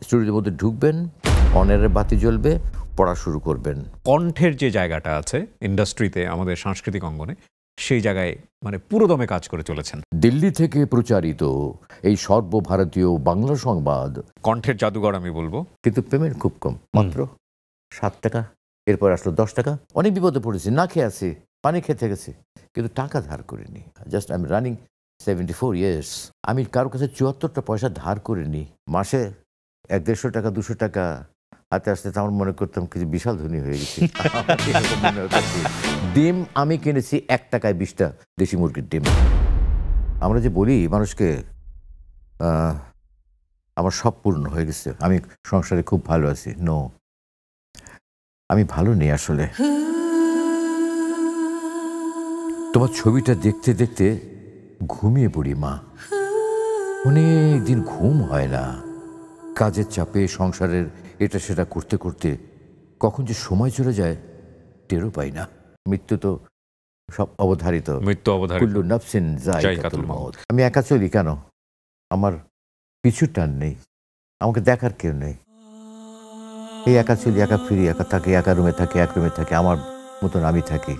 স্টুডিওর মধ্যে ঢুকবেন, অনেরের বাতি জ্বলবে, পড়া শুরু করবেন। কণ্ঠের যে জায়গাটা আছে ইন্ডাস্ট্রিতে, আমাদের সাংস্কৃতিক অঙ্গনে, সেই জায়গায় মানে পুরোদমে কাজ করে চলেছেন। দিল্লি থেকে প্রচারিত এই সর্বভারতীয় বাংলা সংবাদ। কণ্ঠের জাদুঘর আমি বলবো। কিন্তু পেমেন্ট খুব কম, মাত্র 7 টাকা। এরপর আসলো 10 টাকা। অনেক বিপদে পড়েছি, না খেয়ে আছি, পানি খেতে গেছি, কিন্তু টাকা ধার করিনি। Just I am running 74 years. আমি কারো কাছে 74টা পয়সা ধার করিনি। মাসে 100-150 টাকা 200 টাকা হাতে আসতে আমার মনে করতাম কিছু বিশাল ধনী হয়ে গেছি। এরকম মনে হতো। ডিম আমি কিনেছি 1 টাকায় 20টা দেশি মুরগির ডিম। আমরা যে বলি মানুষকে আমার সব পূর্ণ হয়ে গেছে, আমি সংসারে খুব ভালো আছি, নো, আমি ভালো নেই আসলে। তোমার ছবিটা দেখতে দেখতে ঘুমিয়ে পড়ি মা। অনেক দিন ঘুম হয় না, কাজের চাপে, সংসারের এটা সেটা করতে করতে কখন যে সময় চলে যায় টেরও পাই না। মৃত্যু তো সব অবধারিত, মৃত্যু অবধারিত, কুল্লু নাফসিন যায়কাতুল মউত। আমি একা চলি কেন? আমার পিছু টান নেই, আমাকে দেখার কেউ নেই। এই একা চলি, একা ফিরি, একা থাকি, একা রুমে থাকি, এক রুমে থাকি, আমার মতন আমি থাকি।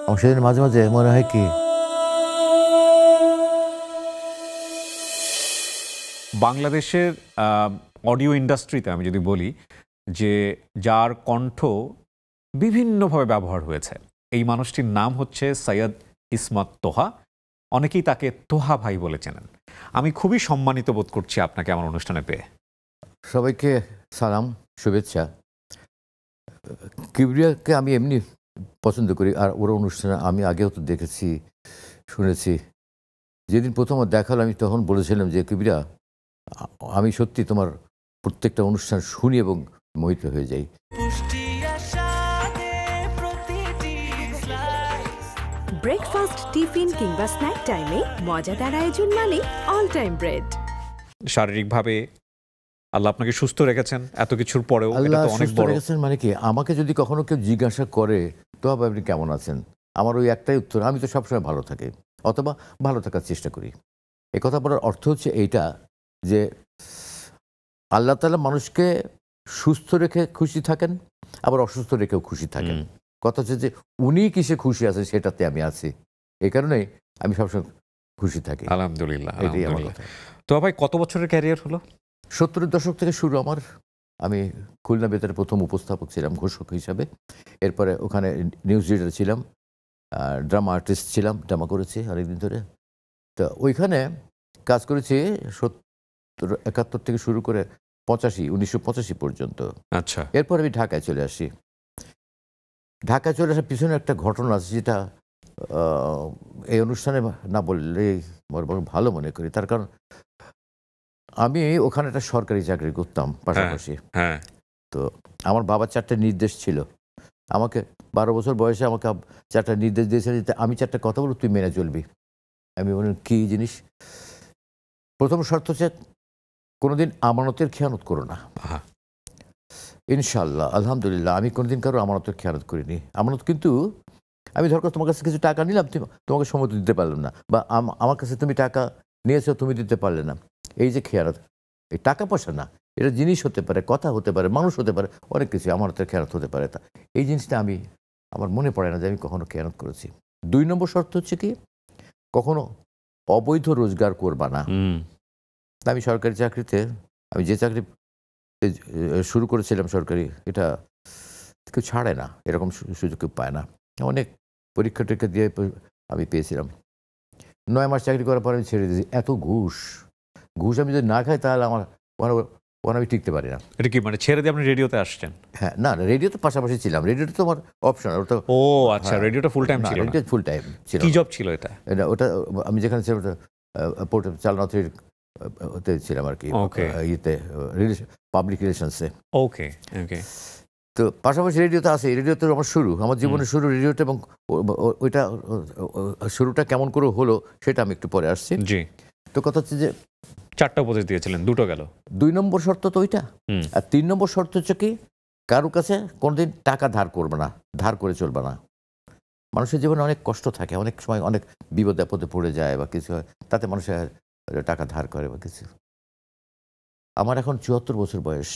আমার সেদিন মাঝে মাঝে মনে হয় কি বাংলাদেশের অডিও ইন্ডাস্ট্রিতে আমি যদি বলি যে যার কণ্ঠ বিভিন্নভাবে ব্যবহার হয়েছে, এই মানুষটির নাম হচ্ছে সৈয়দ ইসমাত তোহা। অনেকেই তাকে তোহা ভাই বলে চেনেন। আমি খুবই সম্মানিত বোধ করছি আপনাকে আমার অনুষ্ঠানে পেয়ে। সবাইকে সালাম, শুভেচ্ছা। কিবরিয়াকে আমি এমনি পছন্দ করি, আর ওর অনুষ্ঠানে আমি আগেও তো দেখেছি, শুনেছি। যেদিন প্রথম দেখালো আমি তখন বলেছিলাম যে কিবরিয়া, আমি সত্যি তোমার প্রত্যেকটা অনুষ্ঠান শুনি এবং মোহিত হয়ে যাই। ব্রেকফাস্ট, টিফিন কিংবা স্ন্যাক টাইমে মজাদার আয়োজন মানে অল টাইম ব্রেড। শারীরিকভাবে আল্লাহ আপনাকে সুস্থ রেখেছেন এত কিছুর পরেও, এটা আল্লাহ তো অনেক সুস্থ বড়। রেখেছেন মানে কি, আমাকে যদি কখনো কেউ জিজ্ঞাসা করে তো আপনি কেমন আছেন, আমার ওই একটাই উত্তর, আমি তো সবসময় ভালো থাকি অথবা ভালো থাকার চেষ্টা করি। এ কথা বলার অর্থ হচ্ছে এইটা যে আল্লাহ তাআলা মানুষকে সুস্থ রেখে খুশি থাকেন, আবার অসুস্থ রেখেও খুশি থাকেন। কথা হচ্ছে যে উনি কিসে খুশি আছেন সেটাতে আমি আছি, এই কারণেই আমি সবসময় খুশি থাকি। আলহামদুলিল্লাহ, এটাই আমার আলহামদুলিল্লাহ। কথা। তো ভাই, কত বছরের ক্যারিয়ার হলো? 70-এর দশক থেকে শুরু আমার। আমি খুলনা বেতারে প্রথম উপস্থাপক ছিলাম ঘোষক হিসাবে। এরপরে ওখানে নিউজ রিডার ছিলাম, ড্রামা আর্টিস্ট ছিলাম, ড্রামা করেছি অনেকদিন ধরে। তো ওইখানে কাজ করেছি 70-71 থেকে শুরু করে 1985 পর্যন্ত। আচ্ছা। এরপর আমি ঢাকায় চলে আসি। ঢাকায় চলে আসার পিছনে একটা ঘটনা আছে, যেটা এই অনুষ্ঠানে না বললে বরং ভালো মনে করি। তার কারণ আমি ওখানে একটা সরকারি চাকরি করতাম পাশাপাশি। হ্যাঁ। তো আমার বাবার 4টে নির্দেশ ছিল আমাকে। 12 বছর বয়সে আমাকে 4টা নির্দেশ দিয়েছিল যে আমি 4টা কথা বলব, তুই মেনে চলবি। আমি বললাম কি জিনিস? প্রথম শর্ত হচ্ছে কোনোদিন আমানতের খেয়ানত করো না। ইনশাআল্লাহ, আলহামদুলিল্লাহ, আমি কোনোদিন কারো আমানতের খেয়ানত করিনি। আমানত কিন্তু আমি ধরো তোমার কাছে কিছু টাকা নিলাম, তোমাকে সময় দিতে পারলাম না, বা আমার কাছে তুমি টাকা নিয়েছো, তুমি দিতে পারলে না। এই যে খেয়ানত, এই টাকা পয়সা না, এটা জিনিস হতে পারে, কথা হতে পারে, মানুষ হতে পারে, অনেক কিছু আমানতের খেয়ানত হতে পারে। তা এই জিনিসটা আমার মনে পড়ে না যে আমি কখনো খেয়ানত করেছি। 2 নম্বর শর্ত হচ্ছে কি, কখনো অবৈধ রোজগার করবা না। তা আমি সরকারি চাকরিতে, আমি যে চাকরি শুরু করেছিলাম সরকারি, এটা কেউ ছাড়ে না, এরকম সুযোগ কেউ পায় না। অনেক পরীক্ষা টরীক্ষা দিয়ে আমি পেয়েছিলাম। 9 মাস চাকরি করার পর আমি ছেড়ে দিয়েছি। এত ঘুষ আমি যদি না খাই তাহলে আমার আমি টিকতে পারি না। এটা কি মানে ছেড়ে দিয়ে আপনি রেডিওতে আসছেন? হ্যাঁ, না, রেডিও তো পাশাপাশি ছিলাম। রেডিওটা তো আমার অপশন। ওটা ও আচ্ছা, রেডিওটা ফুল টাইম ছিল না? রেডিও ফুল টাইম ছিল। কি জব ছিল এটা? ওটা আমি যেখানে ছিলাম ওটা পোর্ট চালনা অথরিটির ওতে ছিলাম আর কি, ইয়েতে পাবলিক রিলেশনসে। ওকে ওকে। তো পাশাপাশি রেডিওতে আছে, রেডিওতে আমার শুরু, আমার জীবনের শুরু রেডিওতে, এবং ওইটা শুরুটা কেমন করে হলো সেটা আমি একটু পরে আসছি। জি। তো কথা হচ্ছে যে 4টা উপদেশ দিয়েছিলেন, 2টো গেল। 2 নম্বর শর্ত তো ওইটা। আর 3 নম্বর শর্ত হচ্ছে কি, কারো কাছে কোনোদিন টাকা ধার করবে না, ধার করে চলবে না। মানুষের জীবনে অনেক কষ্ট থাকে, অনেক সময় অনেক বিপদ আপদে পড়ে যায় বা কিছু হয়, তাতে মানুষের টাকা ধার করে বা কিছু। আমার এখন ৭৪ বছর বয়স।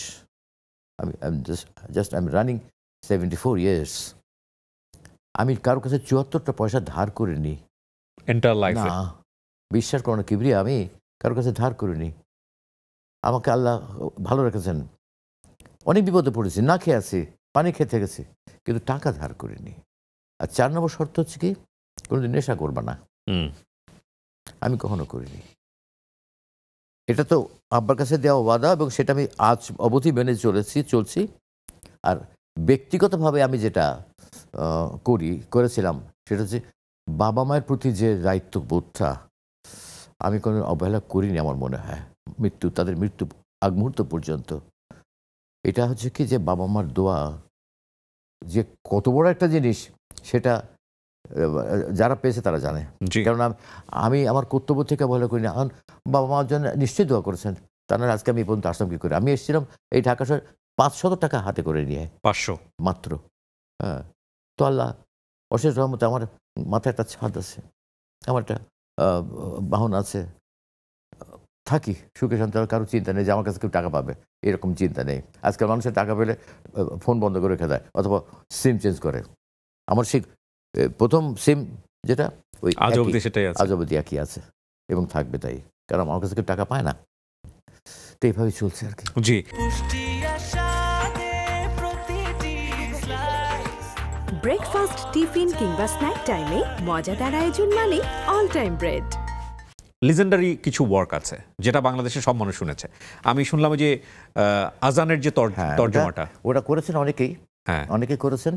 আমি just I am running 74 years. আমি কারোর কাছে ৭৪টা পয়সা ধার করিনি। এন্টার না, লাইফে বিশ্বাস করো না কিবরিয়া, আমি কারোর কাছে ধার করিনি। আমাকে আল্লাহ ভালো রেখেছেন। অনেক বিপদে পড়েছি, না খেয়ে আছি, পানি খেতে গেছি, কিন্তু টাকা ধার করিনি। আর ৪ নম্বর শর্ত হচ্ছে কি, কোনোদিন নেশা করবা না। আমি কখনো করিনি। এটা তো আব্বার কাছে দেওয়া ওয়াদা, এবং সেটা আমি আজ অবধি মেনে চলছি। আর ব্যক্তিগতভাবে আমি যেটা করেছিলাম সেটা হচ্ছে বাবা মায়ের প্রতি যে দায়িত্ববোধটা আমি কোনো অবহেলা করিনি আমার মনে হয়, তাদের মৃত্যু আগ মুহূর্ত পর্যন্ত। এটা হচ্ছে কি যে বাবা মার দোয়া যে কত বড় একটা জিনিস, সেটা যারা পেয়েছে তারা জানে। কারণ আমি আমার কর্তব্য থেকে অবহেলা করি না। বাবা মার জন্য নিশ্চয়ই দোয়া করেছেন, তারা আজকে আমি এই পর্যন্ত আসলাম কি করে। আমি এসেছিলাম এই ঢাকা শহরে ৫০০ টাকা হাতে করে নিয়ে, ৫০০ মাত্র। হ্যাঁ, তো আল্লাহ অশেষ রহমতে আমার মাথায় একটা ছাদ আছে, আমার একটা বাহন আছে, থাকি সুখে শান্তি। কারো চিন্তা নেই যে আমার কাছে কেউ টাকা পাবে, এরকম চিন্তা নেই। আজকাল মানুষের টাকা পেলে ফোন বন্ধ করে রেখে দেয়, অথবা সিম চেঞ্জ করে। আমার সেই প্রথম সিম যেটা, ওই আজ অবধি সেটাই আছে, আজ অবধি একই আছে এবং থাকবে তাই, কারণ আমার কাছে কেউ টাকা পায় না। তো এইভাবেই চলছে আর কি। জি, ব্রেকফাস্ট, টিফিন কিংবা স্ন্যাক টাইমে মজাদার আয়োজন মানে অল টাইম ব্রেড। লিজেন্ডারি কিছু ওয়ার্ক আছে যেটা বাংলাদেশের সব মানুষ শুনেছে। আমি শুনলাম যে আজানের যে তর্জমাটা, ওটা করেছেন অনেকেই, হ্যাঁ অনেকেই করেছেন।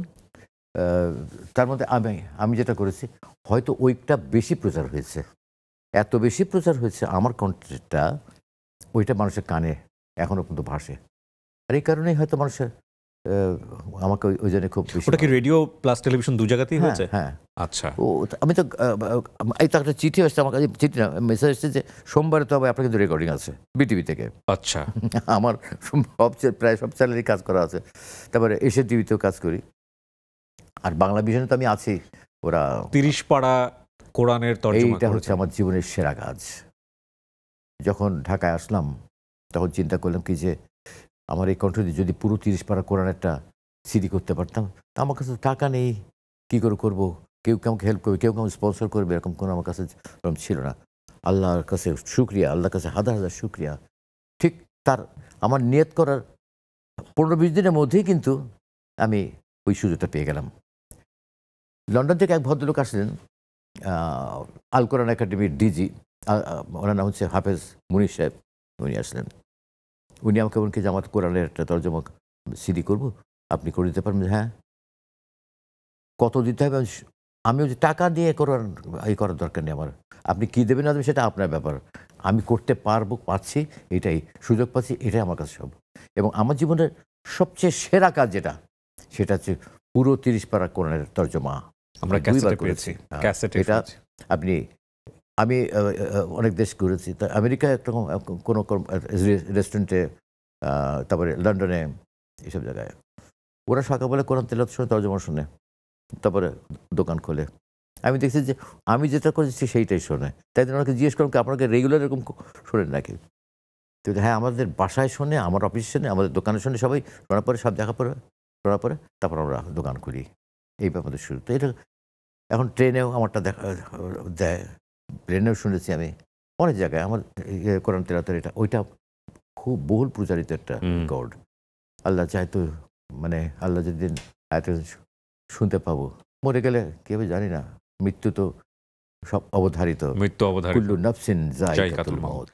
তার মধ্যে আমি যেটা করেছি, হয়তো ওইটা বেশি প্রচার হয়েছে, এত বেশি প্রচার হয়েছে আমার কন্টেন্টটা, ওইটা মানুষের কানে এখনো পর্যন্ত ভাসে। আর এই কারণেই হয়তো মানুষের আমাকে ওই জন্য খুব বেশি। ওটা কি রেডিও প্লাস টেলিভিশন দু জায়গাতেই হয়েছে? হ্যাঁ। আচ্ছা, আমি তো এই তো একটা চিঠি আসছে আমার কাছে, চিঠি না, মেসেজ এসেছে যে সোমবারে তো আপনার কিন্তু রেকর্ডিং আছে বিটিভি থেকে। আচ্ছা, আমার প্রায় সব চ্যানেলেই কাজ করা আছে, তারপরে এশিয়া টিভিতেও কাজ করি, আর বাংলা ভিশনে তো আমি আছি। ওরা ৩০ পাড়া কোরআনের তর্জমা এইটা হচ্ছে আমার জীবনের সেরা কাজ। যখন ঢাকায় আসলাম তখন চিন্তা করলাম কি যে আমার এই কণ্ঠ দিয়ে যদি পুরো ৩০ পাড়া কোরআনেরটা সিডি করতে পারতাম, তা আমার কাছে টাকা নেই, কী করে করবো, কেউ আমাকে হেল্প করবে, কেউ আমাকে স্পন্সর করবে, এরকম কোনো আমার কাছে ছিল না। আল্লাহর কাছে শুক্রিয়া, আল্লাহর কাছে হাজার হাজার শুক্রিয়া। ঠিক আমার নিয়ত করার ১৫-২০ দিনের মধ্যেই কিন্তু আমি ওই সুযোগটা পেয়ে গেলাম। লন্ডন থেকে এক ভদ্রলোক আসলেন, আল কোরআন একাডেমির ডিজি, ওনার নাম হচ্ছে হাফেজ মুনির সাহেব। উনি আসলেন, উনি আমাকে বলেন কি যে আমার কোরআনের একটা তর্জমা সিডি করবো, আপনি করে দিতে পারবেন? হ্যাঁ। কত দিতে হবে? আমি যে টাকা দিয়ে করার দরকার নেই আমার, আপনি কী দেবেন না দেবেন সেটা আপনার ব্যাপার, আমি করতে পারছি, এটাই সুযোগ পাচ্ছি, এটাই আমার কাছে সব। এবং আমার জীবনের সবচেয়ে সেরা কাজ যেটা, সেটা হচ্ছে পুরো ৩০ পারা কোরআনের তর্জমা আমরা দুইবার করেছি। এটা আমি অনেক দেশ ঘুরেছি, তা আমেরিকায় একটা কোনো রেস্টুরেন্টে, তারপরে লন্ডনে, এইসব জায়গায় ওরা সকালবেলা কোরআন তেলাওয়াত শুনে, তর্জমা শুনে, তারপরে দোকান খোলে। আমি দেখছি যে আমি যেটা করেছি সেইটাই শোনে। তাই জন্য ওনাকে জিজ্ঞেস করলাম কি আপনাকে রেগুলার এরকম শোনেন নাকি? তো হ্যাঁ, আমাদের বাসায় শোনে, আমার অফিসে শোনে, আমাদের দোকানে শোনে, সবাই শোনার পরে সব দেখা শোনার পরে তারপর আমরা দোকান খুলি। এই আমাদের শুরু। তো এটা এখন ট্রেনেও আমারটা দেয়, ট্রেনেও শুনেছি আমি অনেক জায়গায় আমার কোরআন তেলাওয়াতের ওইটা খুব বহুল প্রচারিত একটা রেকর্ড। আল্লাহ চায় তো, মানে আল্লাহ যেদিন শুনতে পাবো, মরে গেলে কেউ জানি না, মৃত্যু তো সব অবধারিত, মৃত্যু অবধারিত, কুল্লু নাফসিন যায়কাতুল মাউত।